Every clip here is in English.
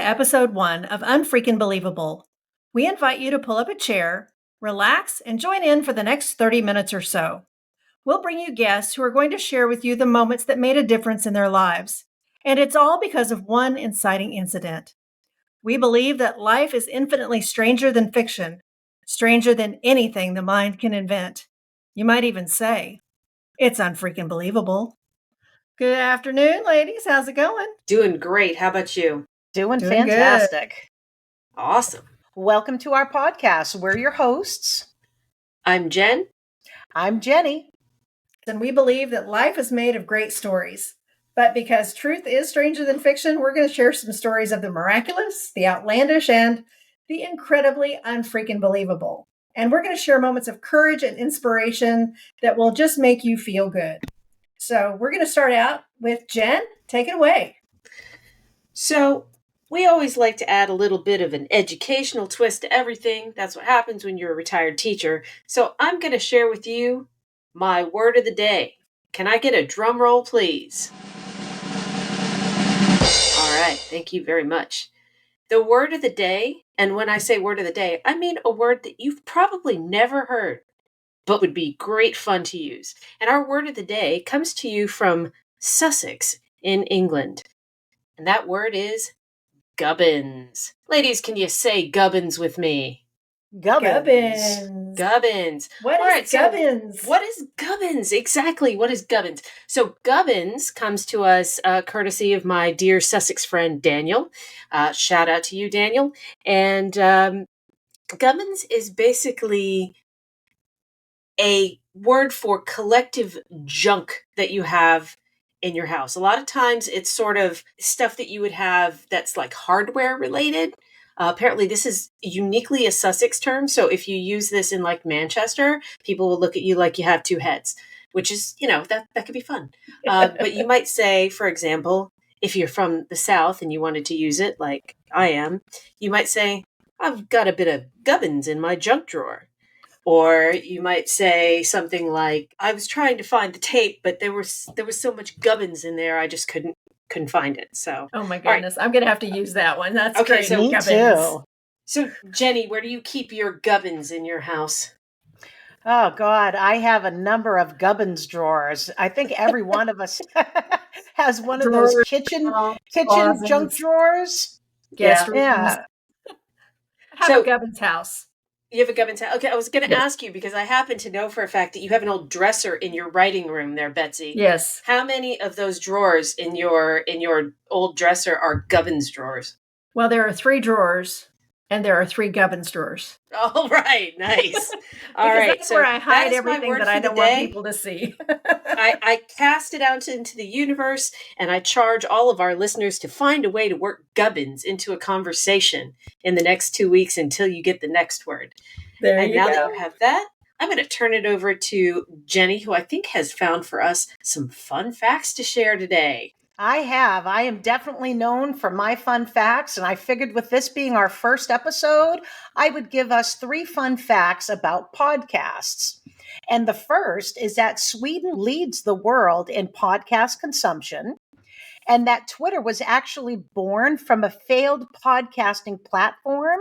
episode 1 of Unfreakingbelievable. We invite you to pull up a chair, relax, and join in for the next 30 minutes or so. We'll bring you guests who are going to share with you the moments that made a difference in their lives. And it's all because of one inciting incident. We believe that life is infinitely stranger than fiction, stranger than anything the mind can invent. You might even say, it's unfreaking believable. Good afternoon, ladies. How's it going? Doing great. How about you? Doing Doing fantastic. Awesome. Welcome to our podcast. We're your hosts. I'm Jen. I'm Jenny. And we believe that life is made of great stories. But because truth is stranger than fiction, we're going to share some stories of the miraculous, the outlandish, and the incredibly unfreaking believable. And we're going to share moments of courage and inspiration that will just make you feel good. So we're going to start out with Jen. Take it away. So we always like to add a little bit of an educational twist to everything. That's what happens when you're a retired teacher. So I'm going to share with you my word of the day. Can I get a drum roll, please? All right. Thank you very much. The word of the day, and when I say word of the day, I mean a word that you've probably never heard, but would be great fun to use. And our word of the day comes to you from Sussex in England. And that word is gubbins. Ladies, can you say gubbins with me? Gubbins. Gubbins. What is gubbins? So what is gubbins? Exactly. What is gubbins? So gubbins comes to us courtesy of my dear Sussex friend, Daniel. Shout out to you, Daniel. And gubbins is basically a word for collective junk that you have in your house. A lot of times it's sort of stuff that you would have that's like hardware related. Apparently this is uniquely a Sussex term. So if you use this in like Manchester, people will look at you like you have two heads, which is, that could be fun. But you might say, for example, if you're from the South and you wanted to use it like I am, you might say, I've got a bit of gubbins in my junk drawer. Or you might say something like, I was trying to find the tape, but there was so much gubbins in there, I just couldn't find it. So, oh my goodness, right. I'm going to have to use that one. That's okay, great. So me too. So Jenny, where do you keep your gubbins in your house? Oh God, I have a number of gubbins drawers. I think every one of us has one of those kitchen junk drawers. Guest rooms. I have a gubbins house. You have a gubbins house. Okay, I was going to ask you because I happen to know for a fact that you have an old dresser in your writing room there, Betsy. Yes. How many of those drawers in your old dresser are gubbins drawers? Well, there are 3 drawers, and there are 3 gubbins drawers. All right, nice. All right, that's where I hide everything that I don't want people to see. I cast it out into the universe, and I charge all of our listeners to find a way to work gubbins into a conversation in the next 2 weeks until you get the next word. Now that you have that, I'm going to turn it over to Jenny, who I think has found for us some fun facts to share today. I have. I am definitely known for my fun facts, and I figured with this being our first episode, I would give us 3 fun facts about podcasts. And the first is that Sweden leads the world in podcast consumption, and that Twitter was actually born from a failed podcasting platform.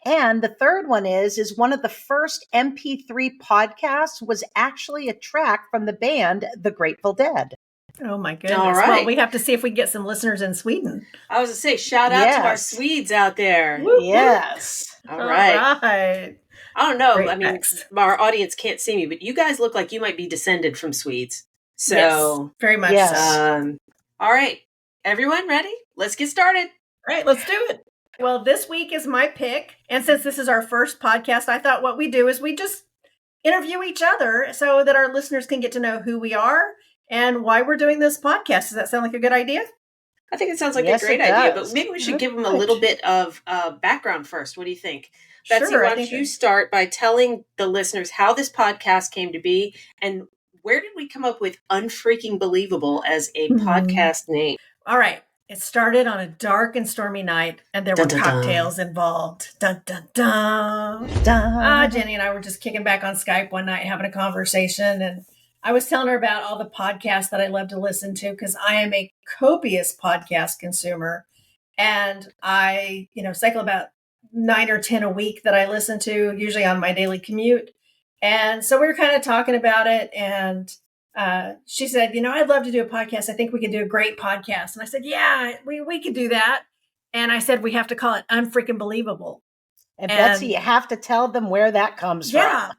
And the third one is one of the first MP3 podcasts was actually a track from the band The Grateful Dead. Oh my goodness. All right. Well, we have to see if we can get some listeners in Sweden. I was going to say, shout out to our Swedes out there. Yes. All right. I don't know. Great I mean, text. Our audience can't see me, but you guys look like you might be descended from Swedes. So, yes, very much so. All right. Everyone ready? Let's get started. All right, let's do it. Well, this week is my pick. And since this is our first podcast, I thought what we do is we just interview each other so that our listeners can get to know who we are and why we're doing this podcast. Does that sound like a good idea? I think it sounds like a great idea, but maybe we should give them a little bit of background first. What do you think? Betsy, why don't you start by telling the listeners how this podcast came to be and where did we come up with Unfreaking Believable as a podcast name? All right. It started on a dark and stormy night, and there were cocktails involved. Dun, dun, dun. Dun. Jenny and I were just kicking back on Skype one night, having a conversation, and I was telling her about all the podcasts that I love to listen to because I am a copious podcast consumer. And I, cycle about 9 or 10 a week that I listen to, usually on my daily commute. And so we were kind of talking about it. And she said, I'd love to do a podcast. I think we could do a great podcast. And I said, yeah, we could do that. And I said, we have to call it Unfreaking Believable. And Betsey, you have to tell them where that comes from. Yeah.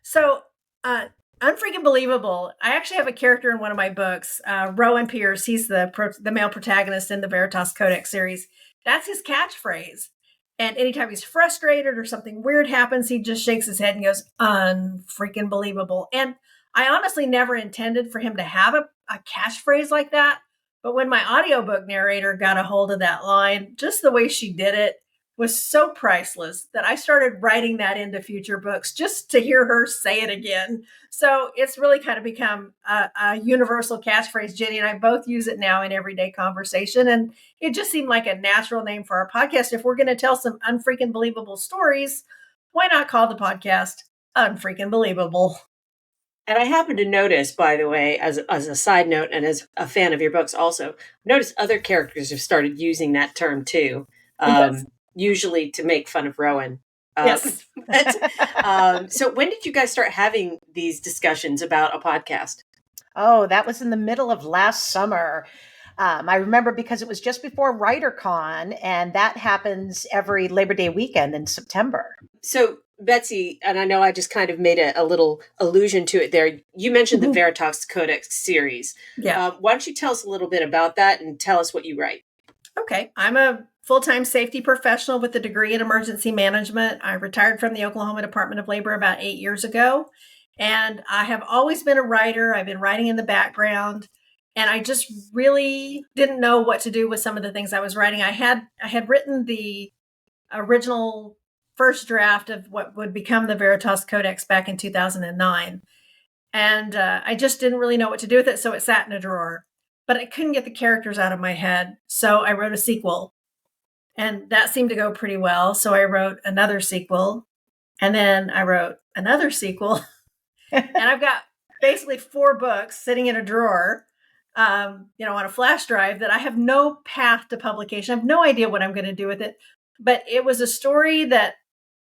So, Unfreaking Believable. I actually have a character in one of my books, Rowan Pierce. He's the male protagonist in the Veritas Codex series. That's his catchphrase. And anytime he's frustrated or something weird happens, he just shakes his head and goes, "Unfreaking believable." And I honestly never intended for him to have a catchphrase like that. But when my audiobook narrator got a hold of that line, just the way she did it was so priceless that I started writing that into future books just to hear her say it again. So it's really kind of become a universal catchphrase. Jenny and I both use it now in everyday conversation. And it just seemed like a natural name for our podcast. If we're going to tell some unfreaking believable stories, why not call the podcast Unfreaking Believable? And I happen to notice, by the way, as a side note and as a fan of your books also, notice other characters have started using that term too. Yes. Usually to make fun of Rowan. Yes. So when did you guys start having these discussions about a podcast? Oh, that was in the middle of last summer. I remember because it was just before WriterCon, and that happens every Labor Day weekend in September. So Betsey, and I know I just kind of made a little allusion to it there. You mentioned the Veritas Codex series. Yeah. Why don't you tell us a little bit about that and tell us what you write? Okay. I'm a full-time safety professional with a degree in emergency management. I retired from the Oklahoma Department of Labor about 8 years ago. And I have always been a writer. I've been writing in the background. And I just really didn't know what to do with some of the things I was writing. I had written the original first draft of what would become the Veritas Codex back in 2009. And I just didn't really know what to do with it. So it sat in a drawer. But I couldn't get the characters out of my head. So I wrote a sequel. And that seemed to go pretty well. So I wrote another sequel. And then I wrote another sequel. And I've got basically 4 books sitting in a drawer, on a flash drive that I have no path to publication. I have no idea what I'm going to do with it. But it was a story that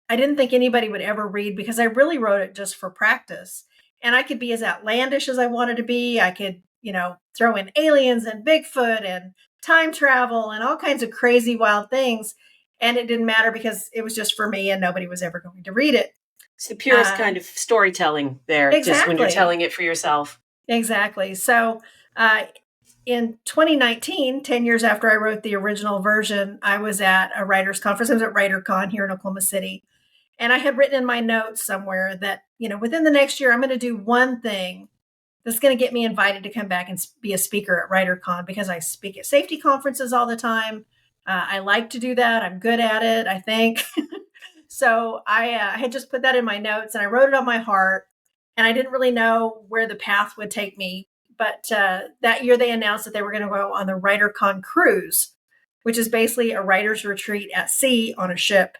I didn't think anybody would ever read because I really wrote it just for practice. And I could be as outlandish as I wanted to be. I could, throw in aliens and Bigfoot and time travel and all kinds of crazy, wild things. And it didn't matter because it was just for me and nobody was ever going to read it. It's the purest kind of storytelling there, exactly. Just when you're telling it for yourself. Exactly. So in 2019, 10 years after I wrote the original version, I was at a writer's conference. I was at WriterCon here in Oklahoma City. And I had written in my notes somewhere that, within the next year, I'm going to do one thing that's going to get me invited to come back and be a speaker at WriterCon because I speak at safety conferences all the time. I like to do that. I'm good at it, I think. So I had just put that in my notes and I wrote it on my heart. And I didn't really know where the path would take me. But that year they announced that they were going to go on the WriterCon cruise, which is basically a writer's retreat at sea on a ship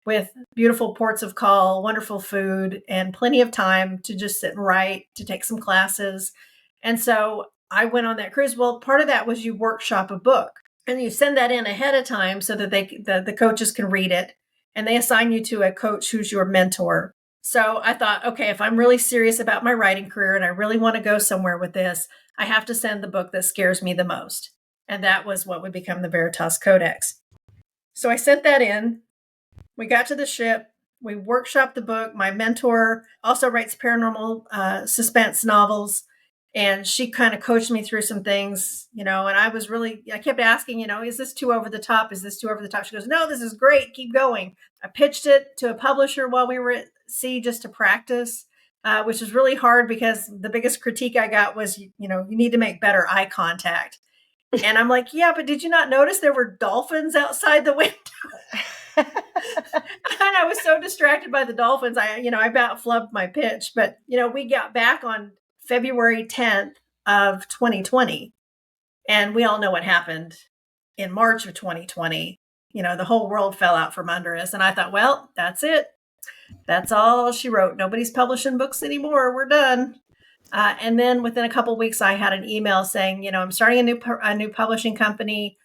with beautiful ports of call, wonderful food, and plenty of time to just sit and write, to take some classes. And so I went on that cruise. Well, part of that was you workshop a book and you send that in ahead of time so that the coaches can read it. And they assign you to a coach who's your mentor. So I thought, okay, if I'm really serious about my writing career and I really want to go somewhere with this, I have to send the book that scares me the most. And that was what would become the Veritas Codex. So I sent that in. We got to the ship. We workshopped the book. My mentor also writes paranormal suspense novels. And she kind of coached me through some things, and I kept asking, is this too over the top? Is this too over the top? She goes, no, this is great. Keep going. I pitched it to a publisher while we were at sea just to practice, which was really hard because the biggest critique I got was, you need to make better eye contact. And I'm like, yeah, but did you not notice there were dolphins outside the window? And I was so distracted by the dolphins. I about flubbed my pitch, but we got back on February 10th of 2020. And we all know what happened in March of 2020. The whole world fell out from under us. And I thought, well, that's it. That's all she wrote. Nobody's publishing books anymore. We're done. And then within a couple of weeks, I had an email saying, I'm starting a new publishing company.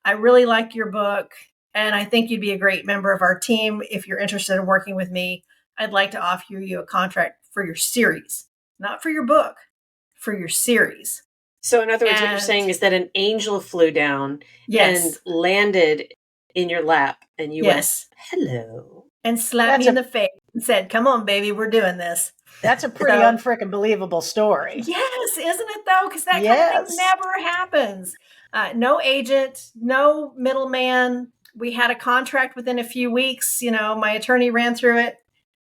I really like your book, and I think you'd be a great member of our team. If you're interested in working with me, I'd like to offer you a contract for your series, not for your book, for your series. So in other words, what you're And saying is that an angel flew down and yes, landed in your lap, and you went, yes, hello. and slapped That's me in the face and said, "Come on, baby, we're doing this." That's a pretty So, unfreaking believable story. yes, isn't it though? Because that kind of thing Yes. never happens. No agent, no middleman. We had a contract within a few weeks. My attorney ran through it,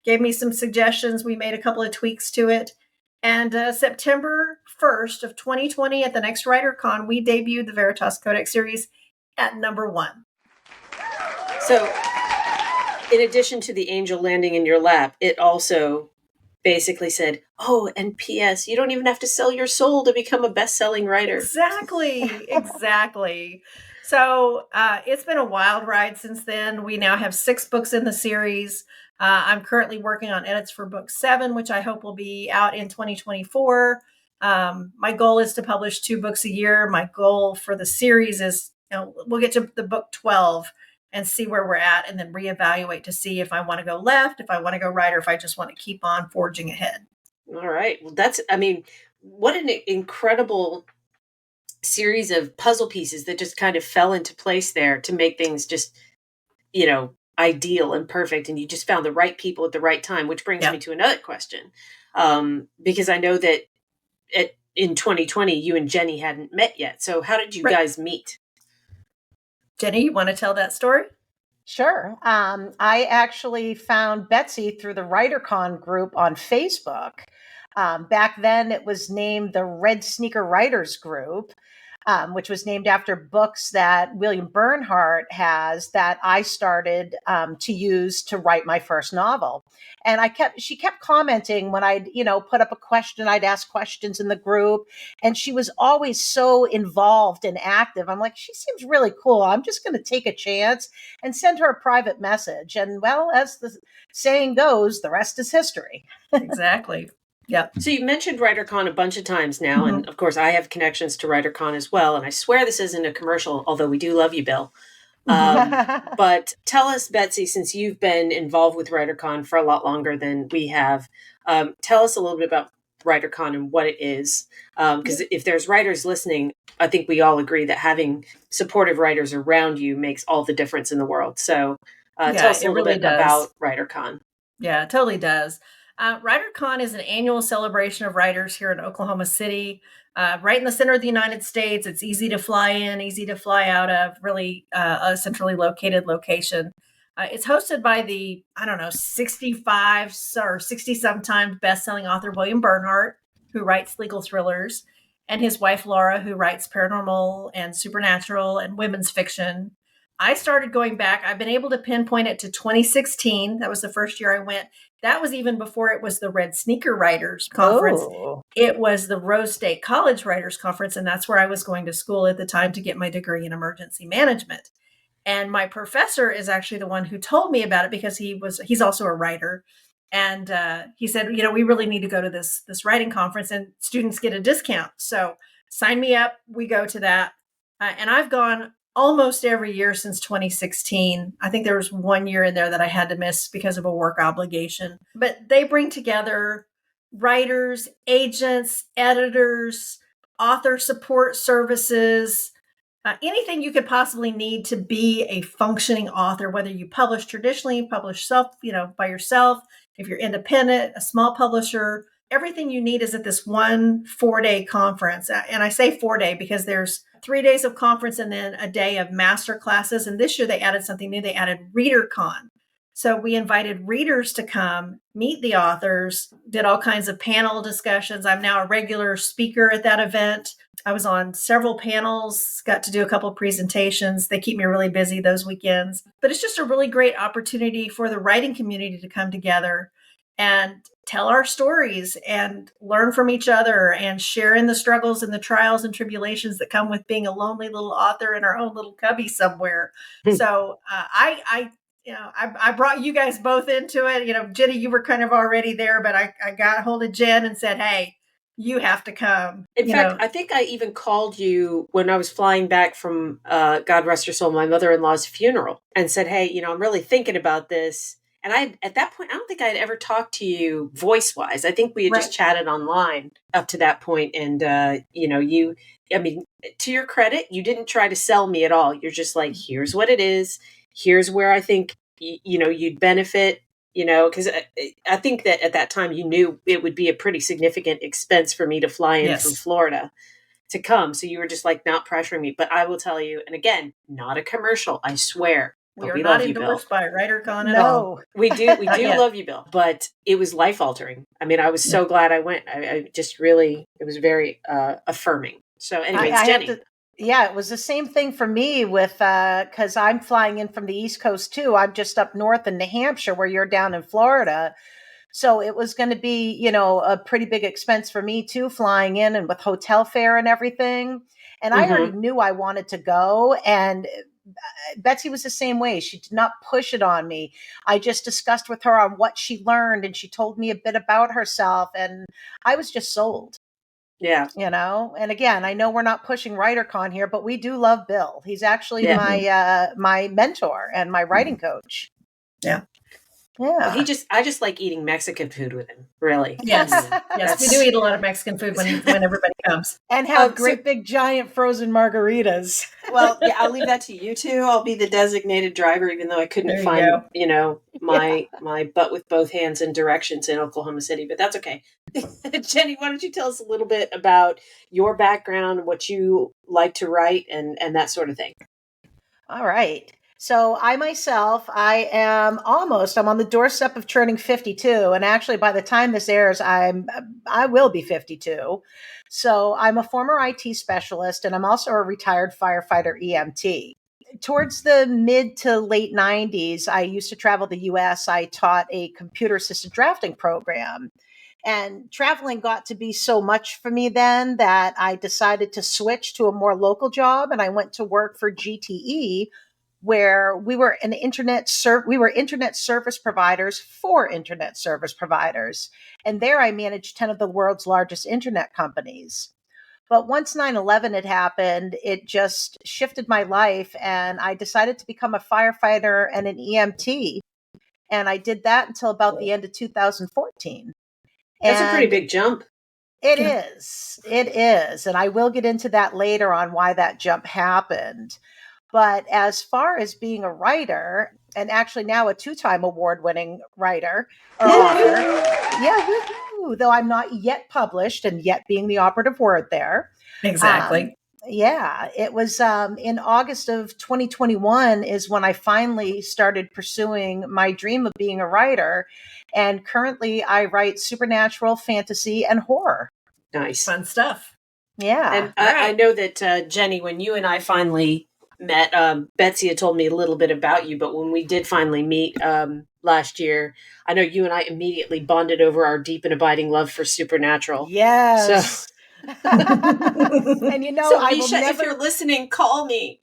gave me some suggestions. We made a couple of tweaks to it. And September 1st of 2020 at the next WriterCon, we debuted the Veritas Codex series at #1. So in addition to the angel landing in your lap, it also basically said, oh, and P.S., you don't even have to sell your soul to become a best-selling writer. Exactly. So it's been a wild ride since then. We now have 6 books in the series. I'm currently working on edits for book 7, which I hope will be out in 2024. My goal is to publish 2 books a year. My goal for the series is, we'll get to the book 12 and see where we're at, and then reevaluate to see if I want to go left, if I want to go right, or if I just want to keep on forging ahead. All right. Well, what an incredible series of puzzle pieces that just kind of fell into place there to make things just, ideal and perfect. And you just found the right people at the right time, which brings me to another question. Because I know that in 2020, you and Jenny hadn't met yet. So how did you guys meet? Jenny, you want to tell that story? Sure. I actually found Betsey through the WriterCon group on Facebook. Back then, it was named the Red Sneaker Writers Group, which was named after books that William Bernhardt has that I started to use to write my first novel. And she kept commenting when I'd, put up a question, I'd ask questions in the group. And she was always so involved and active. I'm like, she seems really cool. I'm just going to take a chance and send her a private message. And well, as the saying goes, the rest is history. Exactly. Yeah. So you mentioned WriterCon a bunch of times now. And of course, I have connections to WriterCon as well. And I swear this isn't a commercial, although we do love you, Bill. But tell us, Betsey, since you've been involved with WriterCon for a lot longer than we have, tell us a little bit about WriterCon and what it is. Because if there's writers listening, I think we all agree that having supportive writers around you makes all the difference in the world. So tell us a little bit about WriterCon. Yeah, it totally does. WriterCon is an annual celebration of writers here in Oklahoma City, right in the center of the United States. It's easy to fly in, easy to fly out of, really a centrally located location. It's hosted by the, 65 or 60 sometimes best-selling author William Bernhardt, who writes legal thrillers, and his wife Laura, who writes paranormal and supernatural and women's fiction. I started going back. I've been able to pinpoint it to 2016. That was the first year I went. That was even before it was the Red Sneaker Writers Conference. Oh. It was the Rose State College Writers Conference, and that's where I was going to school at the time to get my degree in emergency management. And my professor is actually the one who told me about it, because he's also a writer. And he said, we really need to go to this writing conference, and students get a discount. So sign me up. We go to that. And I've gone almost every year since 2016. I think there was 1 year in there that I had to miss because of a work obligation. But they bring together writers, agents, editors, author support services, anything you could possibly need to be a functioning author, whether you publish traditionally, publish by yourself, if you're independent, a small publisher. Everything you need is at this one 4-day conference. And I say 4-day because there's 3 days of conference and then a day of master classes. And this year they added something new. They added ReaderCon. So we invited readers to come, meet the authors, did all kinds of panel discussions. I'm now a regular speaker at that event. I was on several panels, got to do a couple presentations. They keep me really busy those weekends. But it's just a really great opportunity for the writing community to come together and tell our stories and learn from each other and share in the struggles and the trials and tribulations that come with being a lonely little author in our own little cubby somewhere. So I brought you guys both into it. Jenny, you were kind of already there, but I got hold of Jen and said, hey, You have to come. In fact, I think I even called you when I was flying back from, God rest her soul, my mother-in-law's funeral, and said, hey, I'm really thinking about this. And at that point, I don't think I had ever talked to you voice-wise. I think we had just chatted online up to that point. And, to your credit, you didn't try to sell me at all. You're just like, here's what it is. Here's where I think, you'd benefit. Because I think that at that time you knew it would be a pretty significant expense for me to fly in from Florida to come. So you were just like not pressuring me. But I will tell you, and again, not a commercial, I swear. We are not endorsed by WriterCon at all. We do love you, Bill. But it was life altering. I mean, I was so glad I went. I just really, it was very affirming. So anyways, Jenny. Yeah, it was the same thing for me with, because I'm flying in from the East Coast too. I'm just up north in New Hampshire where you're down in Florida. So it was going to be, a pretty big expense for me too, flying in and with hotel fare and everything. And I already knew I wanted to go. And Betsey was the same way. She did not push it on me. I just discussed with her on what she learned and she told me a bit about herself and I was just sold. Yeah. And again, I know we're not pushing WriterCon here, but we do love Bill. He's actually my mentor and my writing coach. Yeah. Yeah. Well, I just like eating Mexican food with him, really. Yes. Yes, we do eat a lot of Mexican food when everybody comes. And have great big giant frozen margaritas. Well, yeah, I'll leave that to you two. I'll be the designated driver, even though I couldn't find, my butt with both hands and directions in Oklahoma City, but that's okay. Jenny, why don't you tell us a little bit about your background, what you like to write and that sort of thing? All right. So I'm on the doorstep of turning 52. And actually, by the time this airs, I will be 52. So I'm a former IT specialist, and I'm also a retired firefighter EMT. Towards the mid to late 90s, I used to travel the US. I taught a computer assisted drafting program. And traveling got to be so much for me then that I decided to switch to a more local job. And I went to work for GTE, where we were internet service providers for internet service providers. And there I managed 10 of the world's largest internet companies. But once 9/11 had happened, it just shifted my life. And I decided to become a firefighter and an EMT. And I did that until about the end of 2014. That's a pretty big jump. It is. And I will get into that later on why that jump happened. But as far as being a writer, and actually now a 2-time award-winning writer or author, though I'm not yet published, and yet being the operative word there. Exactly. It was in August of 2021 is when I finally started pursuing my dream of being a writer. And currently I write supernatural, fantasy, and horror. Nice. Fun stuff. Yeah. And I know that, Jenny, when you and I finally met, Betsey had told me a little bit about you, but when we did finally meet last year, I know you and I immediately bonded over our deep and abiding love for supernatural. Yes. So, And so Misha, if you're listening, call me.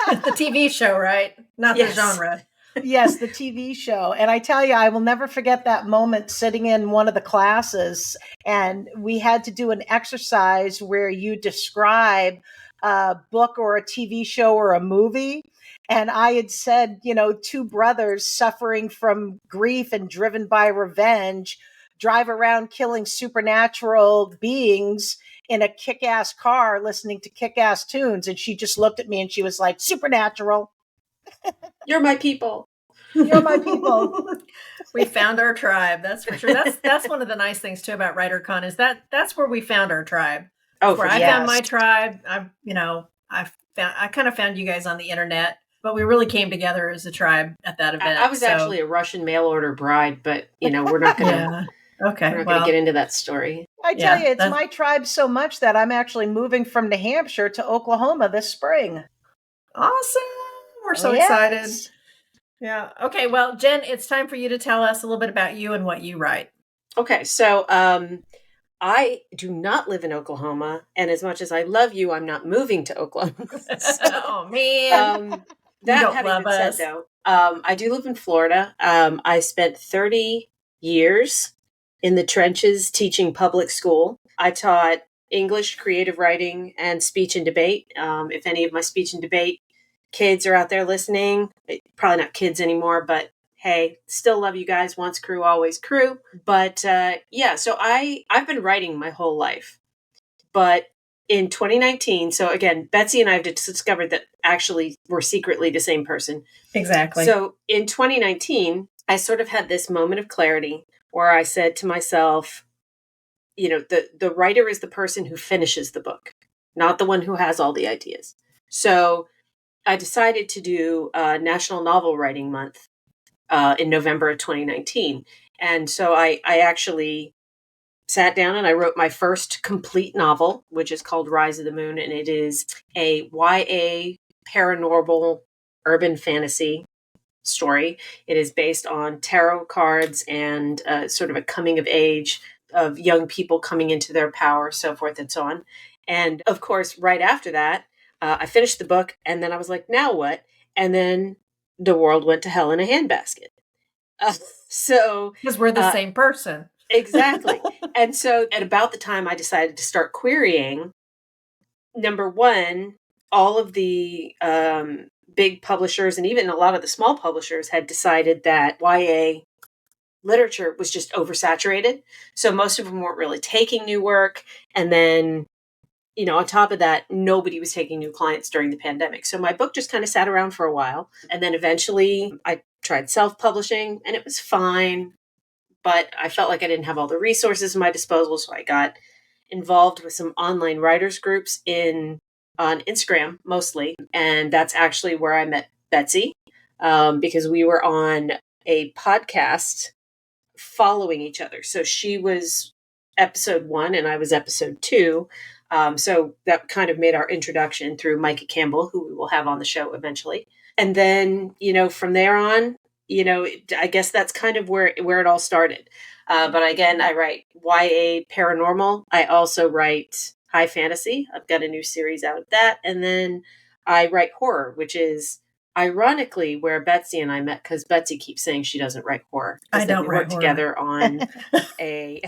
The TV show, right? Not the genre. Yes, the TV show. And I tell you, I will never forget that moment sitting in one of the classes, and we had to do an exercise where you describe a book or a TV show or a movie. And I had said, 2 brothers suffering from grief and driven by revenge drive around killing supernatural beings in a kick-ass car listening to kick-ass tunes. And she just looked at me and she was like, supernatural. You're my people. You're my people. We found our tribe. That's for sure. That's one of the nice things too about WriterCon is that's where we found our tribe. Oh, where I found my tribe. I kind of found you guys on the internet, but we really came together as a tribe at that event. I was actually a Russian mail order bride, but we're not going to. Okay. We're not going to get into that story. I tell you, it's my tribe so much that I'm actually moving from New Hampshire to Oklahoma this spring. Awesome. We're so excited. Yeah. Okay. Well, Jen, it's time for you to tell us a little bit about you and what you write. Okay. So I do not live in Oklahoma. And as much as I love you, I'm not moving to Oklahoma. Oh, man. That having been said, though, I do live in Florida. I spent 30 years in the trenches teaching public school. I taught English, creative writing, and speech and debate. If any of my speech and debate kids are out there listening, probably not kids anymore, but hey, still love you guys. Once crew, always crew. But yeah, so I've been writing my whole life. But in 2019, so again, Betsey and I have discovered that actually we're secretly the same person. Exactly. So in 2019, I sort of had this moment of clarity where I said to myself, you know, the writer is the person who finishes the book, not the one who has all the ideas. So I decided to do National Novel Writing Month in November of 2019. And so I actually sat down and I wrote my first complete novel, which is called Rise of the Moon. And it is a YA paranormal urban fantasy story. It is based on tarot cards and sort of a coming of age of young people coming into their power, so forth and so on. And of course, right after that, I finished the book and then I was like, now what? And then the world went to hell in a handbasket. So because we're the same person. Exactly. And so at about the time I decided to start querying, number one, all of the big publishers and even a lot of the small publishers had decided that YA literature was just oversaturated. So most of them weren't really taking new work. And then, you know, on top of that, nobody was taking new clients during the pandemic. So my book just kind of sat around for a while. And then eventually I tried self-publishing and it was fine. But I felt like I didn't have all the resources at my disposal. So I got involved with some online writers groups on Instagram mostly. And that's actually where I met Betsey because we were on a podcast following each other. So she was episode 1 and I was episode 2. So that kind of made our introduction through Micah Campbell, who we will have on the show eventually. And then, you know, from there on, you know, I guess that's kind of where it all started. But again, I write YA paranormal. I also write high fantasy. I've got a new series out of that. And then I write horror, which is ironically where Betsey and I met because Betsey keeps saying she doesn't write horror. I don't we write worked horror. together on a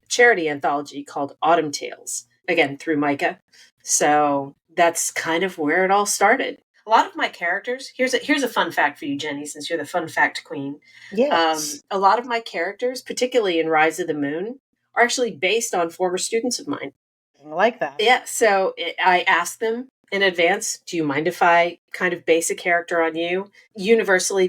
charity anthology called Autumn Tales, again, through Micah. So that's kind of where it all started. A lot of my characters, here's a fun fact for you, Jenny, since you're the fun fact queen. Yes. A lot of my characters, particularly in Rise of the Moon, are actually based on former students of mine. I like that. Yeah, so I asked them in advance, do you mind if I kind of base a character on you? Universally,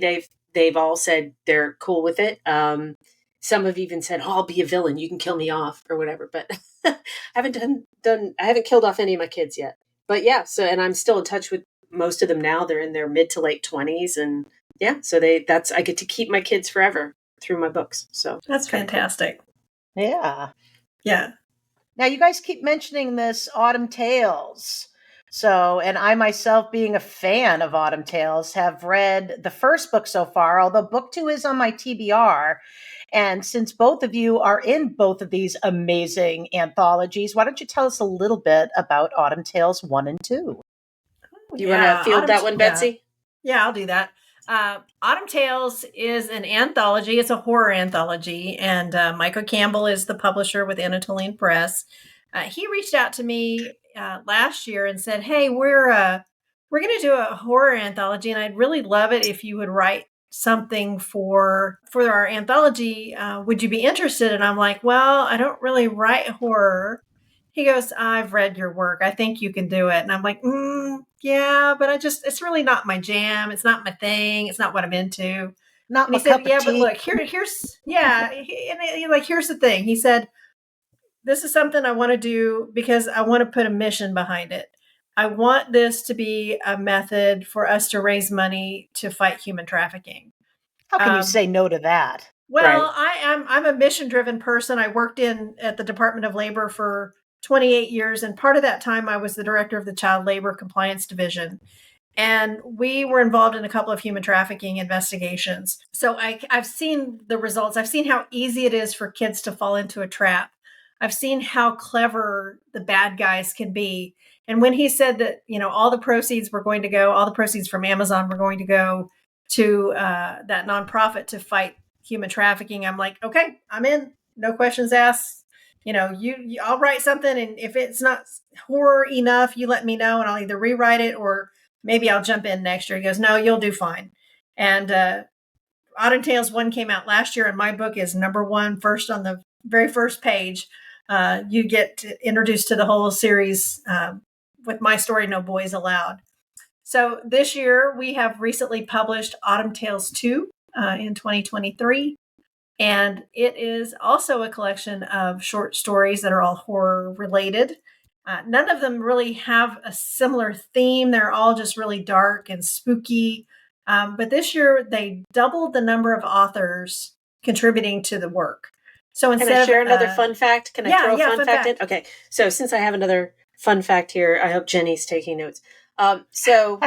they've all said they're cool with it. Some have even said, "Oh, I'll be a villain. You can kill me off or whatever." But I haven't I haven't killed off any of my kids yet. But yeah, so and I'm still in touch with most of them now. They're in their mid to late 20s, and yeah, so I get to keep my kids forever through my books. So That's fantastic. Cool. Yeah. Yeah. Now you guys keep mentioning this Autumn Tales. So, and I myself, being a fan of Autumn Tales, have read the first book so far, although book 2 is on my TBR. And since both of you are in both of these amazing anthologies, why don't you tell us a little bit about Autumn Tales 1 and 2? Do you want to field that one, Betsey? Yeah, I'll do that. Autumn Tales is an anthology. It's a horror anthology. And Micah Campbell is the publisher with Anatolian Press. He reached out to me last year and said, "Hey, we're going to do a horror anthology, and I'd really love it if you would write something for our anthology. Would you be interested?" And I'm like, "Well, I don't really write horror." He goes, "I've read your work. I think you can do it." And I'm like, yeah, but it's really not my jam. It's not my thing. It's not what I'm into. Not And my he said, cup of "Yeah, but tea." look, here's, yeah." Here's the thing. He said, "This is something I want to do because I want to put a mission behind it. I want this to be a method for us to raise money to fight human trafficking." How can you say no to that? Well, Right. I'm a mission-driven person. I worked at the Department of Labor for 28 years, and part of that time I was the director of the Child Labor Compliance Division. And we were involved in a couple of human trafficking investigations. So I've seen the results. I've seen how easy it is for kids to fall into a trap. I've seen how clever the bad guys can be. And when he said that, all the proceeds from Amazon were going to go to that nonprofit to fight human trafficking, I'm like, okay, I'm in. No questions asked. I'll write something, and if it's not horror enough, you let me know, and I'll either rewrite it or maybe I'll jump in next year. He goes, no, you'll do fine. And Autumn Tales 1 came out last year, and my book is number 1, first on the very first page. You get introduced to the whole series with my story, No Boys Allowed. So this year, we have recently published Autumn Tales 2 in 2023. And it is also a collection of short stories that are all horror related. None of them really have a similar theme. They're all just really dark and spooky. But this year, they doubled the number of authors contributing to the work. So instead Can I share another fun fact? Can I throw a fun fact in? Okay. So since I have another fun fact here, I hope Jenny's taking notes. So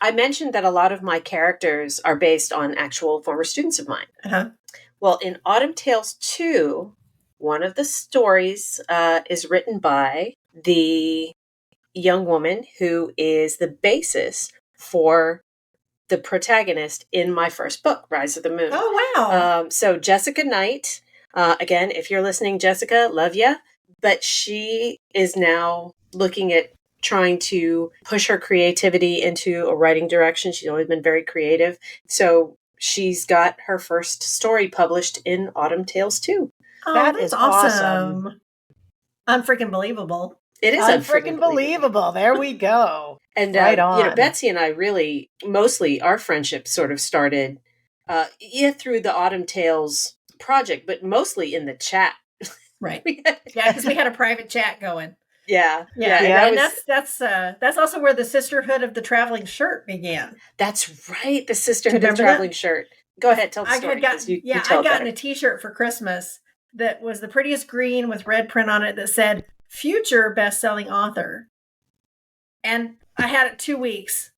I mentioned that a lot of my characters are based on actual former students of mine. Uh-huh. Well, in Autumn Tales 2, one of the stories is written by the young woman who is the basis for the protagonist in my first book, Rise of the Moon. Oh, wow. So Jessica Knight, again, if you're listening, Jessica, love ya. But she is now looking at trying to push her creativity into a writing direction. She's always been very creative. So she's got her first story published in Autumn Tales 2. Oh, that's awesome. Unfreaking believable. It is unfreaking believable. There we go. And right on. Betsey and I really, mostly our friendship sort of started through the Autumn Tales project, but mostly in the chat. Right. Yeah, because we had a private chat going. Yeah. And that's also where the Sisterhood of the Traveling Shirt began. That's right. The Sisterhood of the Traveling Shirt. Go ahead, tell the story. I'd gotten a t-shirt for Christmas that was the prettiest green with red print on it that said future best-selling author. And I had it 2 weeks.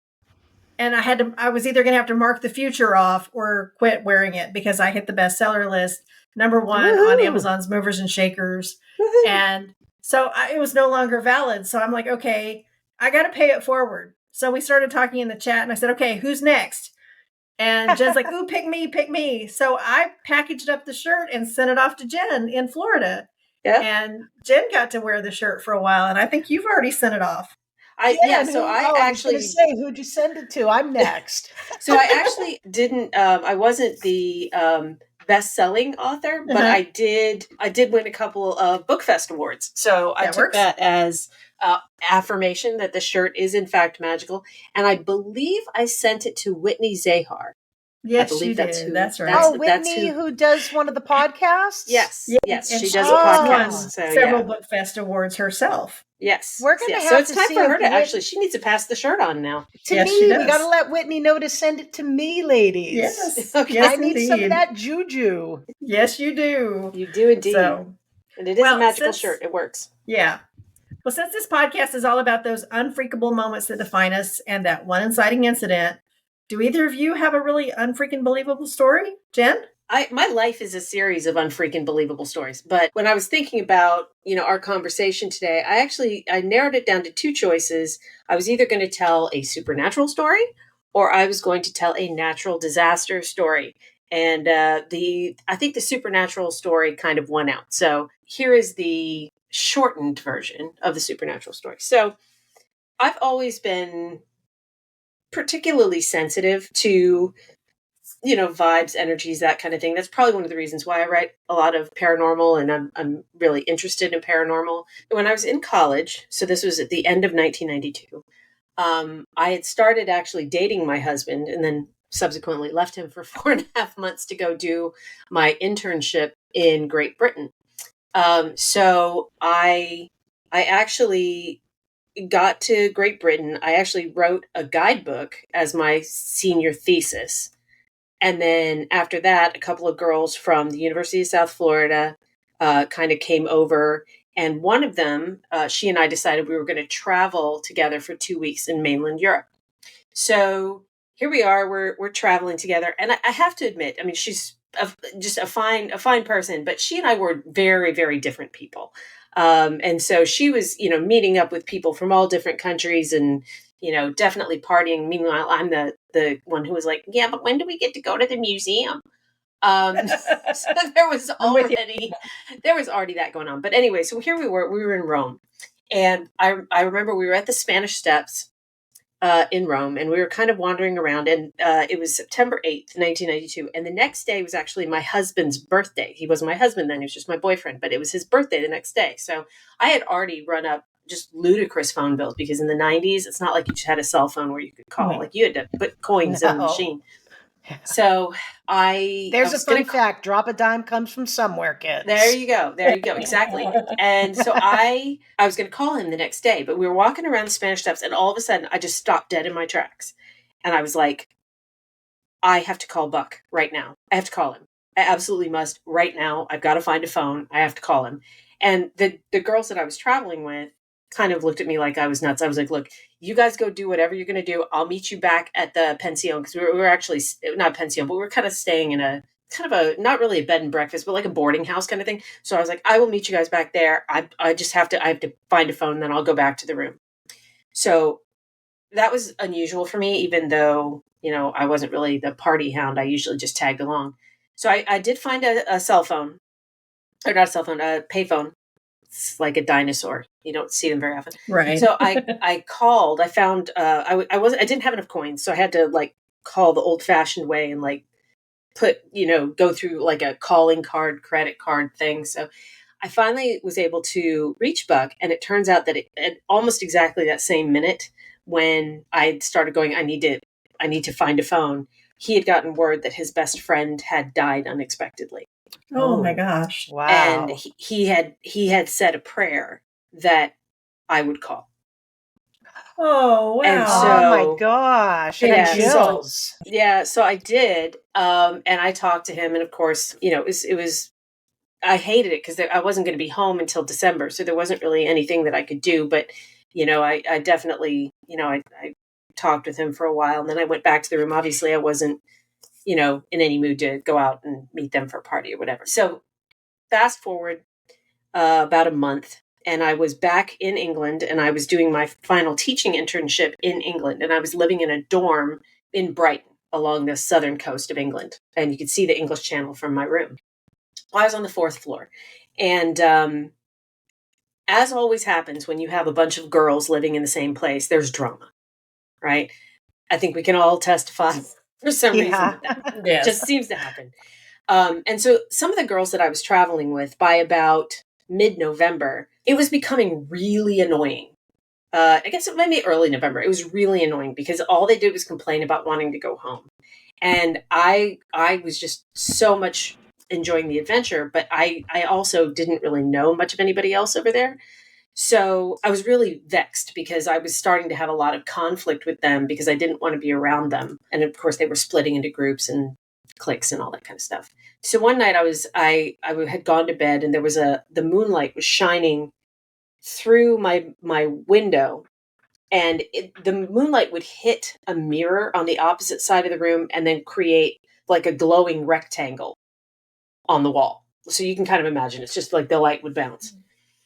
And I was either going to have to mark the future off or quit wearing it because I hit the bestseller list, number 1 on Amazon's Movers and Shakers. Woo-hoo. And so it was no longer valid. So I'm like, okay, I got to pay it forward. So we started talking in the chat and I said, okay, who's next? And Jen's like, ooh, pick me. So I packaged up the shirt and sent it off to Jen in Florida. Yeah. And Jen got to wear the shirt for a while. And I think you've already sent it off. I actually say, who'd you send it to? I'm next. So I actually didn't, I wasn't the best-selling author, but I did win a couple of BookFest awards. So I took that as affirmation that the shirt is in fact magical. And I believe I sent it to Whitney Zahar. Yes, you did. That's right. Oh, Whitney, who does one of the podcasts? Yes, she does a podcast. So, several BookFest awards herself. Yes. We're going to have so it's time for her to actually, she needs to pass the shirt on now. To me, we got to let Whitney know to send it to me, ladies. Yes. Okay. I need some of that juju. Yes, you do. You do indeed. So, and it is a magical shirt. It works. Yeah. Well, since this podcast is all about those unfreakable moments that define us and that one inciting incident, do either of you have a really unfreaking believable story? Jen? My life is a series of unfreaking believable stories. But when I was thinking about, our conversation today, I narrowed it down to 2 choices. I was either going to tell a supernatural story or I was going to tell a natural disaster story. And I think the supernatural story kind of won out. So here is the shortened version of the supernatural story. So I've always been particularly sensitive to vibes, energies, that kind of thing. That's probably one of the reasons why I write a lot of paranormal, and I'm really interested in paranormal. When I was in college, so this was at the end of 1992, I had started actually dating my husband and then subsequently left him for 4.5 months to go do my internship in Great Britain. So I actually got to Great Britain. I actually wrote a guidebook as my senior thesis. And then after that, a couple of girls from the University of South Florida kind of came over. And one of them, she and I decided we were going to travel together for 2 weeks in mainland Europe. So here we are, we're traveling together. And I have to admit, I mean, she's just a fine person, but she and I were very, very different people. And so she was, meeting up with people from all different countries and, definitely partying. Meanwhile, I'm the one who was like, yeah, but when do we get to go to the museum? So there was already that going on. But anyway, so here we were in Rome, and I remember we were at the Spanish Steps in Rome, and we were kind of wandering around, and it was September 8th, 1992. And the next day was actually my husband's birthday. He wasn't my husband then, he was just my boyfriend, but it was his birthday the next day. So I had already run up just ludicrous phone bills, because in the 90s, it's not like you just had a cell phone where you could call. Right. Like, you had to put coins in the machine. So There's a fun fact. Drop a dime comes from somewhere, kids. There you go. Exactly. And so I was going to call him the next day, but we were walking around the Spanish Steps, and all of a sudden I just stopped dead in my tracks. And I was like, I have to call Buck right now. I have to call him. I absolutely must right now. I've got to find a phone. I have to call him. And the girls that I was traveling with kind of looked at me like I was nuts. I was like, look, you guys go do whatever you're going to do. I'll meet you back at the pension, because we were actually not pension, but we were kind of staying in a kind of a, not really a bed and breakfast, but like a boarding house kind of thing. So I was like, I will meet you guys back there. I just have to find a phone, and then I'll go back to the room. So that was unusual for me, even though, I wasn't really the party hound. I usually just tagged along. So I did find a cell phone, or not a cell phone, a payphone. It's like a dinosaur. You don't see them very often. Right. So I called, I found, I didn't have enough coins. So I had to like call the old fashioned way and like go through like a calling card, credit card thing. So I finally was able to reach Buck, and it turns out that at almost exactly that same minute when I started going, I need to find a phone, he had gotten word that his best friend had died unexpectedly. Oh my gosh. Wow. And he had said a prayer that I would call. Oh, wow. And so, oh my gosh. So I did. And I talked to him, and of course, it was, I hated it because I wasn't going to be home until December. So there wasn't really anything that I could do, but, I definitely, I talked with him for a while, and then I went back to the room. Obviously I wasn't, in any mood to go out and meet them for a party or whatever. So fast forward about a month, and I was back in England, and I was doing my final teaching internship in England, and I was living in a dorm in Brighton along the southern coast of England, and you could see the English Channel from my room. I was on the 4th floor, and as always happens when you have a bunch of girls living in the same place, there's drama, right? I think we can all testify for some reason that just seems to happen. And so some of the girls that I was traveling with, by about mid-November, it was becoming really annoying. I guess it might be early November. It was really annoying because all they did was complain about wanting to go home. And I was just so much enjoying the adventure, but I also didn't really know much of anybody else over there. So I was really vexed because I was starting to have a lot of conflict with them because I didn't want to be around them. And of course they were splitting into groups and cliques and all that kind of stuff. So one night I had gone to bed, and there was the moonlight was shining through my window, and the moonlight would hit a mirror on the opposite side of the room and then create like a glowing rectangle on the wall. So you can kind of imagine it's just like the light would bounce.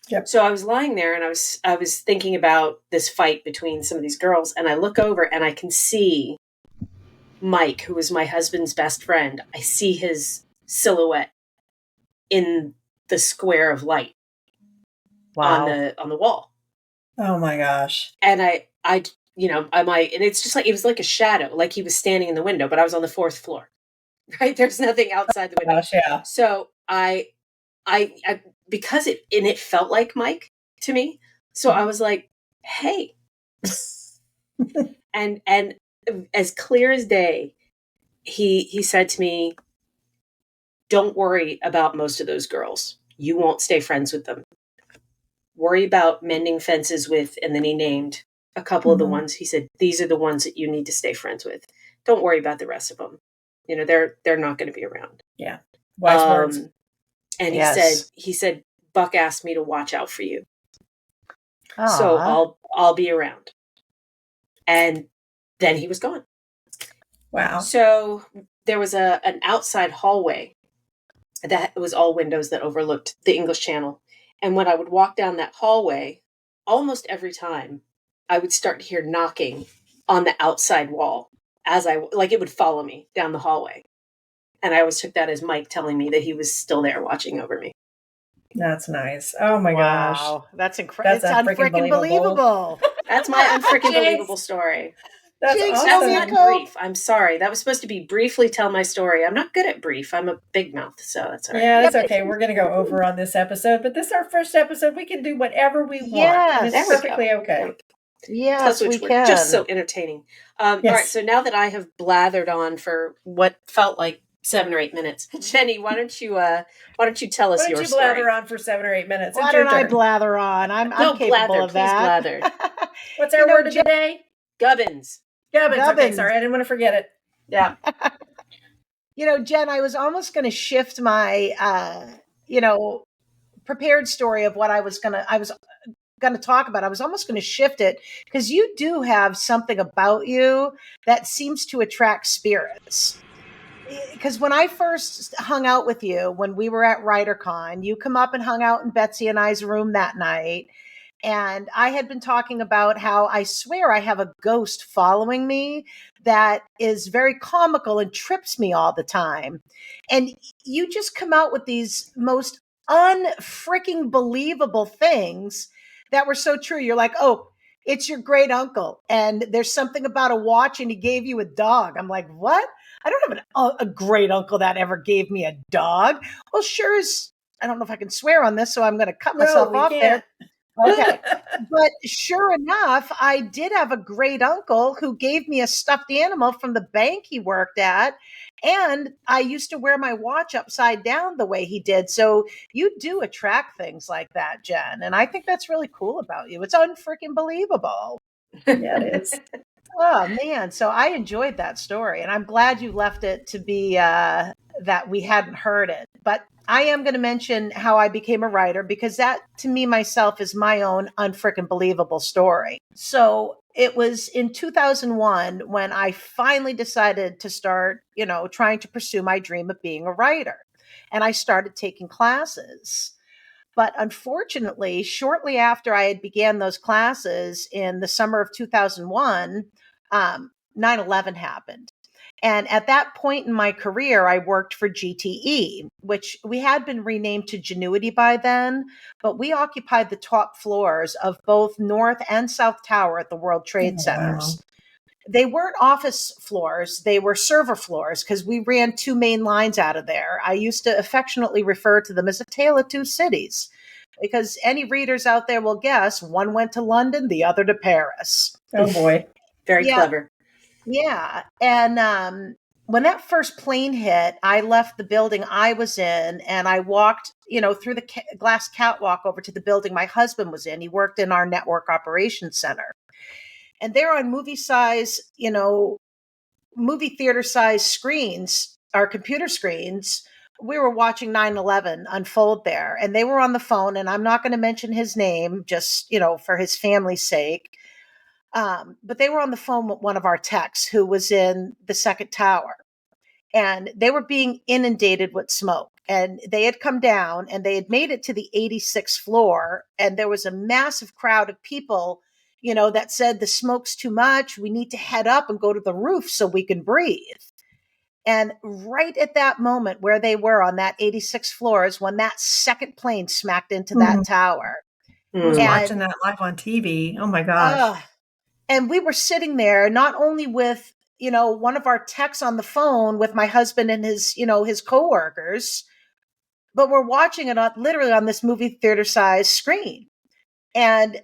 Yep. So I was lying there, and I was thinking about this fight between some of these girls, and I look over and I can see Mike, who was my husband's best friend. I see his silhouette in the square of light on the wall. Oh my gosh. And and it's just like, it was like a shadow, like he was standing in the window, but I was on the 4th floor, right? There's nothing outside the window. Gosh, yeah. So I because it felt like Mike to me. So I was like, hey, and as clear as day, he said to me, don't worry about most of those girls. You won't stay friends with them. Worry about mending fences with, and then he named a couple of the ones. He said, these are the ones that you need to stay friends with. Don't worry about the rest of them. They're not going to be around. Yeah. Wise words. And he said, Buck asked me to watch out for you. Aww. So I'll be around. And then he was gone. Wow. So there was an outside hallway that was all windows that overlooked the English Channel. And when I would walk down that hallway, almost every time I would start to hear knocking on the outside wall as it would follow me down the hallway. And I always took that as Mike telling me that he was still there watching over me. That's nice. Oh my gosh. Wow, that's incredible. That's It's unfreaking believable. That's my unfreaking Jinx. believable story. That's Jinx, That's owe me a not awesome. Coke. brief. I'm sorry. That was supposed to be briefly tell my story. I'm not good at brief. I'm a big mouth, so that's all right. Yeah, it's okay. We're going to go over on this episode, but this is our first episode. We can do whatever we want. And it's Yes. There we perfectly go. okay. Yes, Plus, we which were can. just so entertaining. All right, Yes. so now that I have blathered on for what felt like 7 or 8 minutes, Jenny, why don't you tell us Why your don't you story? blather on for 7 or 8 minutes? Why It's your don't I turn. blather on? I'm No, capable blather. of Please that. blather. What's our word of the day? Gubbins. Gubbins. Okay, Gubbins. sorry. I didn't want to forget it. Yeah. Jen, I was almost going to shift my, prepared story of what I was going to talk about. I was almost going to shift it because you do have something about you that seems to attract spirits. Because when I first hung out with you, when we were at WriterCon, you come up and hung out in Betsey and I's room that night. And I had been talking about how I swear I have a ghost following me that is very comical and trips me all the time. And you just come out with these most unfreaking believable things that were so true. You're like, oh, it's your great uncle. And there's something about a watch and he gave you a dog. I'm like, what? I don't have a great uncle that ever gave me a dog. Well, sure as, I don't know if I can swear on this, so I'm going to cut myself off there. Okay. But sure enough, I did have a great uncle who gave me a stuffed animal from the bank he worked at. And I used to wear my watch upside down the way he did. So you do attract things like that, Jen. And I think that's really cool about you. It's unfreaking believable. Yeah, it is. Oh, man. So I enjoyed that story. And I'm glad you left it to be that we hadn't heard it. But I am going to mention how I became a writer because that, to me, myself, is my own unfreaking believable story. So it was in 2001 when I finally decided to start, trying to pursue my dream of being a writer. And I started taking classes. But unfortunately, shortly after I had began those classes in the summer of 2001, 9/11 happened. And at that point in my career, I worked for GTE, which we had been renamed to Genuity by then, but we occupied the top floors of both North and South Tower at the World Trade Centers. Wow. They weren't office floors, they were server floors because we ran 2 main lines out of there. I used to affectionately refer to them as a tale of 2 cities because any readers out there will guess one went to London, the other to Paris. Oh boy. Very clever. Yeah. And when that first plane hit, I left the building I was in and I walked, through the glass catwalk over to the building my husband was in. He worked in our network operations center. And there on movie theater size screens, our computer screens, we were watching 9/11 unfold there. And they were on the phone, and I'm not going to mention his name just, for his family's sake. But they were on the phone with one of our techs who was in the second tower. And they were being inundated with smoke. And they had come down and they had made it to the 86th floor. And there was a massive crowd of people that said the smoke's too much. We need to head up and go to the roof so we can breathe. And right at that moment where they were on that 86th floor is when that second plane smacked into that tower. I was watching that live on TV. Oh my gosh. And we were sitting there not only with, one of our techs on the phone with my husband and his, his coworkers, but we're watching it literally on this movie theater size screen. And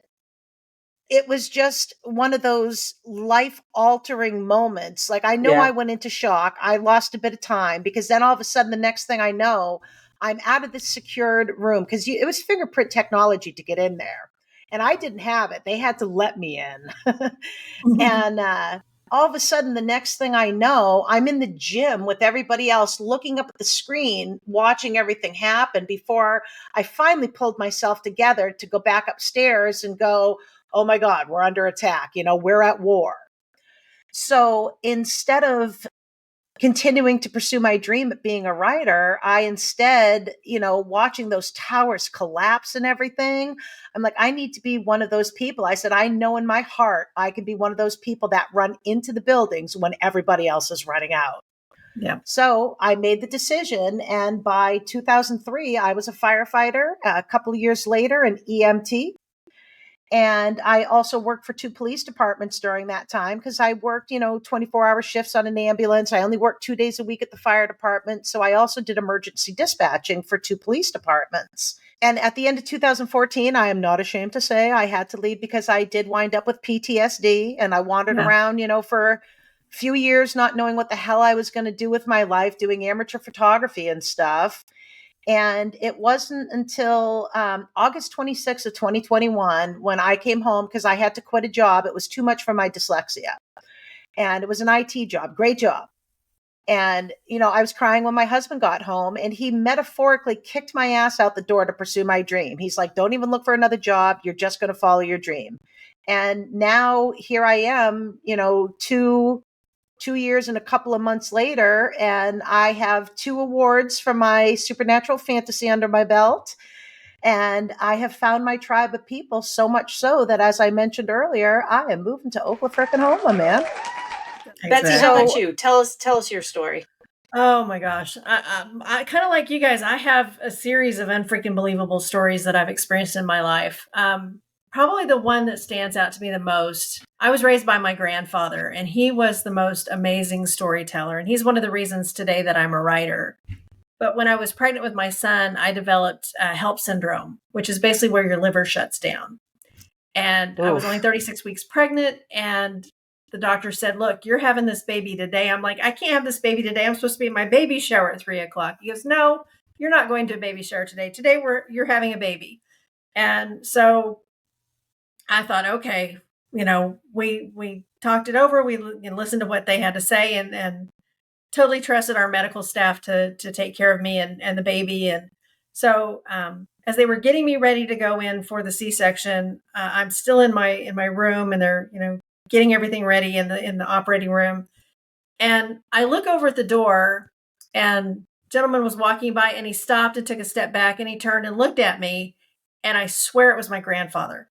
it was just one of those life altering moments. Like I know I went into shock. I lost a bit of time because then all of a sudden, the next thing I know, I'm out of this secured room because it was fingerprint technology to get in there. And I didn't have it. They had to let me in. And all of a sudden, the next thing I know, I'm in the gym with everybody else looking up at the screen, watching everything happen before I finally pulled myself together to go back upstairs and go, oh my God, we're under attack. We're at war. So instead of continuing to pursue my dream of being a writer, I instead, watching those towers collapse and everything, I'm like, I need to be one of those people. I said, I know in my heart, I can be one of those people that run into the buildings when everybody else is running out. Yeah. So I made the decision. And by 2003, I was a firefighter. A couple of years later, an EMT. And I also worked for 2 police departments during that time because I worked, 24-hour shifts on an ambulance. I only worked 2 days a week at the fire department. So I also did emergency dispatching for 2 police departments. And at the end of 2014, I am not ashamed to say I had to leave because I did wind up with PTSD, and I wandered around, for a few years, not knowing what the hell I was going to do with my life, doing amateur photography and stuff. And it wasn't until August 26th of 2021 when I came home because I had to quit a job. It was too much for my dyslexia. And it was an IT job, great job. And, I was crying when my husband got home, and he metaphorically kicked my ass out the door to pursue my dream. He's like, don't even look for another job. You're just going to follow your dream. And now here I am, 2 years and a couple of months later, and I have 2 awards for my supernatural fantasy under my belt. And I have found my tribe of people, so much so that, as I mentioned earlier, I am moving to Oklahoma, man. Betsey, how about you? Tell us your story. Oh my gosh. I kind of like you guys. I have a series of unfreaking believable stories that I've experienced in my life. Probably the one that stands out to me the most. I was raised by my grandfather, and he was the most amazing storyteller. And he's one of the reasons today that I'm a writer. But when I was pregnant with my son, I developed HELLP syndrome, which is basically where your liver shuts down. And I was only 36 weeks pregnant, and the doctor said, look, you're having this baby today. I'm like, I can't have this baby today. I'm supposed to be at my baby shower at 3:00. He goes, no, you're not going to a baby shower today. Today you're having a baby. And so I thought, okay, we talked it over. We listened to what they had to say, and totally trusted our medical staff to take care of me and the baby. And so as they were getting me ready to go in for the C-section, I'm still in my room, and they're getting everything ready in the operating room. And I look over at the door, and a gentleman was walking by, and he stopped and took a step back, and he turned and looked at me, and I swear it was my grandfather.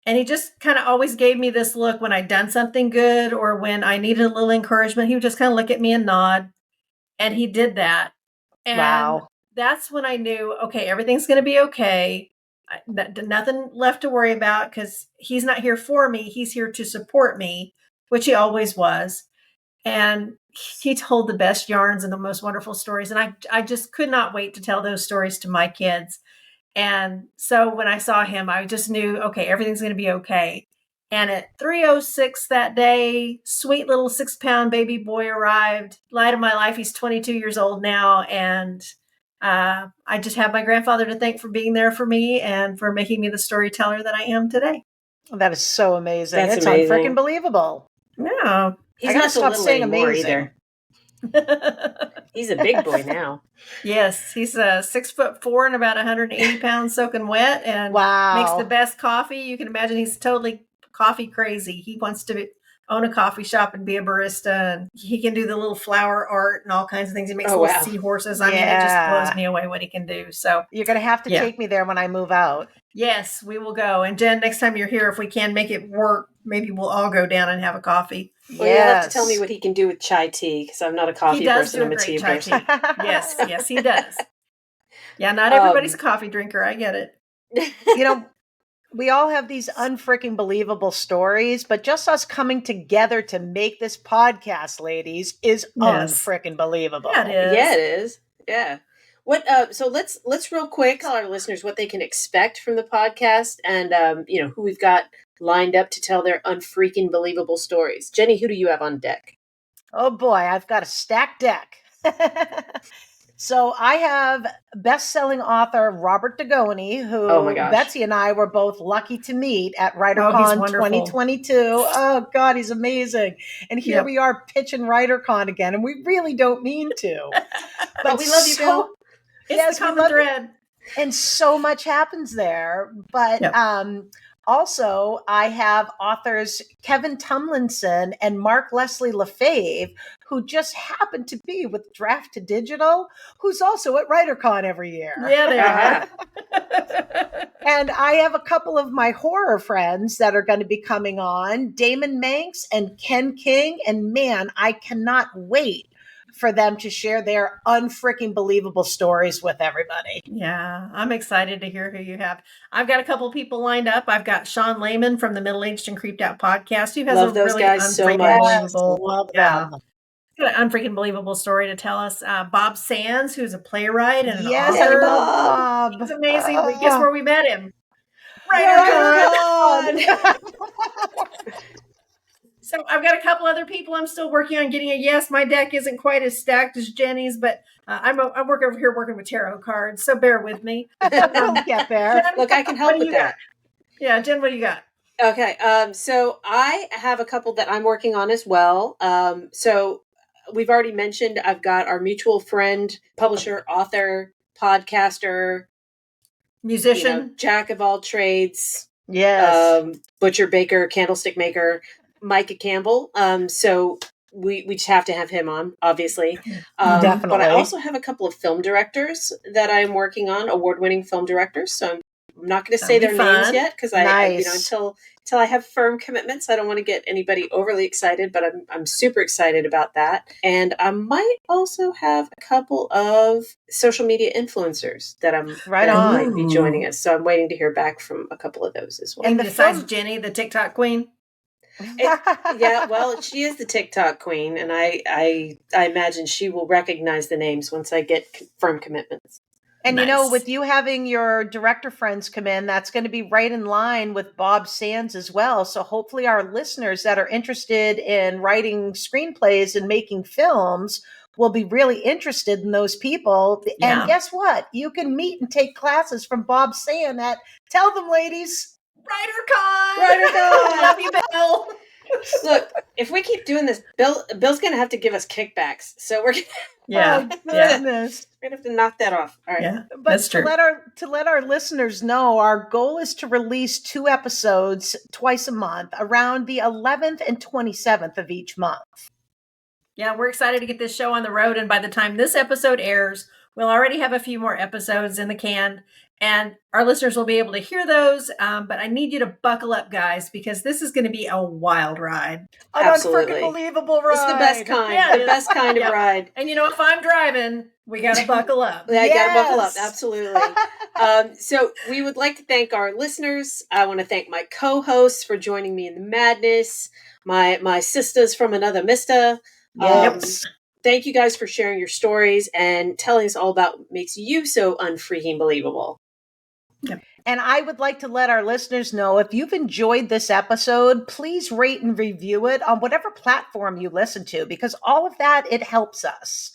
And he just kind of always gave me this look when I'd done something good or when I needed a little encouragement. He would just kind of look at me and nod. And he did that. And that's when I knew, okay, everything's going to be okay. Nothing left to worry about, because he's not here for me. He's here to support me, which he always was. And he told the best yarns and the most wonderful stories. And I just could not wait to tell those stories to my kids. And so when I saw him, I just knew, okay, everything's going to be okay. And at 3:06 that day, sweet little 6-pound baby boy arrived. Light of my life. He's 22 years old now. And I just have my grandfather to thank for being there for me and for making me the storyteller that I am today. That is so amazing. That's amazing. Unfreaking believable. Yeah. He's not so little anymore either. He's a big boy now. Yes, he's 6'4" and about 180 pounds soaking wet, and makes the best coffee. You can imagine he's totally coffee crazy. He wants to own a coffee shop and be a barista, and he can do the little flower art and all kinds of things. He makes little seahorses. I mean, it just blows me away what he can do. So you're going to have to take me there when I move out. Yes, we will go. And Jen, next time you're here, if we can make it work, maybe we'll all go down and have a coffee. Well, you'll have to tell me what he can do with chai tea, because I'm not a coffee person. I'm a tea person. Yes, he does. Yeah, not everybody's a coffee drinker. I get it. We all have these unfreaking believable stories, but just us coming together to make this podcast, ladies, is unfreaking believable. Yeah, it is. Yeah, it is. Yeah. So let's real quick tell our listeners what they can expect from the podcast, and who we've got lined up to tell their unfreaking believable stories. Jenny, who do you have on deck? Oh boy, I've got a stacked deck. So I have best-selling author Robert Dugoni, who Betsey and I were both lucky to meet at WriterCon 2022. Oh God, he's amazing. And here we are pitching WriterCon again, and we really don't mean to. But we love you, Bill. It's the common thread. And so much happens there. But Also, I have authors Kevin Tumlinson and Mark Leslie Lefebvre, who just happen to be with Draft to Digital, who's also at WriterCon every year. Yeah, they are. And I have a couple of my horror friends that are going to be coming on, Damon Manx and Ken King. And man, I cannot wait for them to share their unfreaking believable stories with everybody. Yeah, I'm excited to hear who you have. I've got a couple people lined up. I've got Sean Lehman from the Middle Aged and Creeped Out podcast, who has Love a those really guys so unfreaking much. believable, Love yeah, them. got an unfreaking believable story to tell us. Bob Sands, who's a playwright and an Yes, author. I love Bob. He's amazing. Guess where we met him? WriterCon. So I've got a couple other people I'm still working on getting a yes. My deck isn't quite as stacked as Jenny's, but I'm working over here working with tarot cards, so bear with me. We'll get there. Jen, Look, I can help what do with you that. got? Yeah, Jen, what do you got? Okay, so I have a couple that I'm working on as well. So we've already mentioned I've got our mutual friend, publisher, author, podcaster, Musician. jack of all trades, Yes. butcher, baker, candlestick maker, Micah Campbell. So we just have to have him on, obviously. Definitely. But I also have a couple of film directors that I'm working on, award-winning film directors. So I'm not going to say That'll their be names fun. yet because Nice. until I have firm commitments, I don't want to get anybody overly excited. But I'm super excited about that, and I might also have a couple of social media influencers that might be joining us. So I'm waiting to hear back from a couple of those as well. And the besides film- Jenny, the TikTok queen. Yeah, well, she is the TikTok queen, and I imagine she will recognize the names once I get firm commitments. And Nice. with you having your director friends come in, that's going to be right in line with Bob Sands as well. So hopefully our listeners that are interested in writing screenplays and making films will be really interested in those people. Yeah. And guess what? You can meet and take classes from Bob Sands at, tell them, ladies. WriterCon! Love you, Bill. Look, if we keep doing this, Bill's going to have to give us kickbacks. So we're going Yeah. Oh, goodness. to have to knock that off. All right. Yeah. But That's true. to let our listeners know, our goal is to release 2 episodes twice a month around the 11th and 27th of each month. Yeah, we're excited to get this show on the road. And by the time this episode airs, we'll already have a few more episodes in the can. And our listeners will be able to hear those. But I need you to buckle up, guys, because this is going to be a wild ride. Absolutely. An unbelievable ride. It's the best kind. Yeah, the best kind yeah. of ride. And if I'm driving, we got to buckle up. Yeah, you got to buckle up. Yes. Absolutely. So we would like to thank our listeners. I want to thank my co-hosts for joining me in the madness. My sisters from another mister. Yes. Thank you guys for sharing your stories and telling us all about what makes you so unfreaking believable. And I would like to let our listeners know, if you've enjoyed this episode, please rate and review it on whatever platform you listen to, because all of that, it helps us.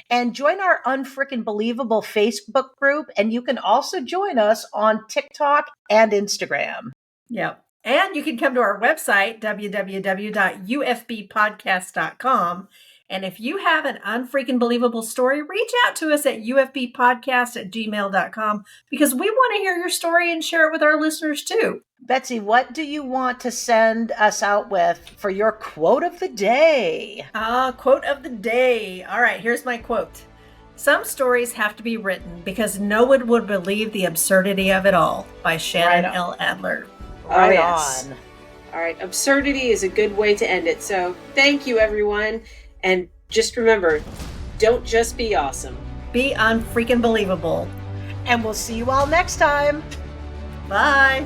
And join our Unfreaking Believable Facebook group. And you can also join us on TikTok and Instagram. Yep. And you can come to our website, www.ufbpodcast.com. And if you have an unfreaking believable story, reach out to us at ufbpodcast@gmail.com, because we want to hear your story and share it with our listeners too. Betsey, what do you want to send us out with for your quote of the day? Quote of the day. All right, here's my quote. Some stories have to be written because no one would believe the absurdity of it all, by Shannon Right L. Adler. Right yes. on. All right. Absurdity is a good way to end it. So thank you, everyone. And just remember, don't just be awesome. Be unfreaking believable. And we'll see you all next time. Bye.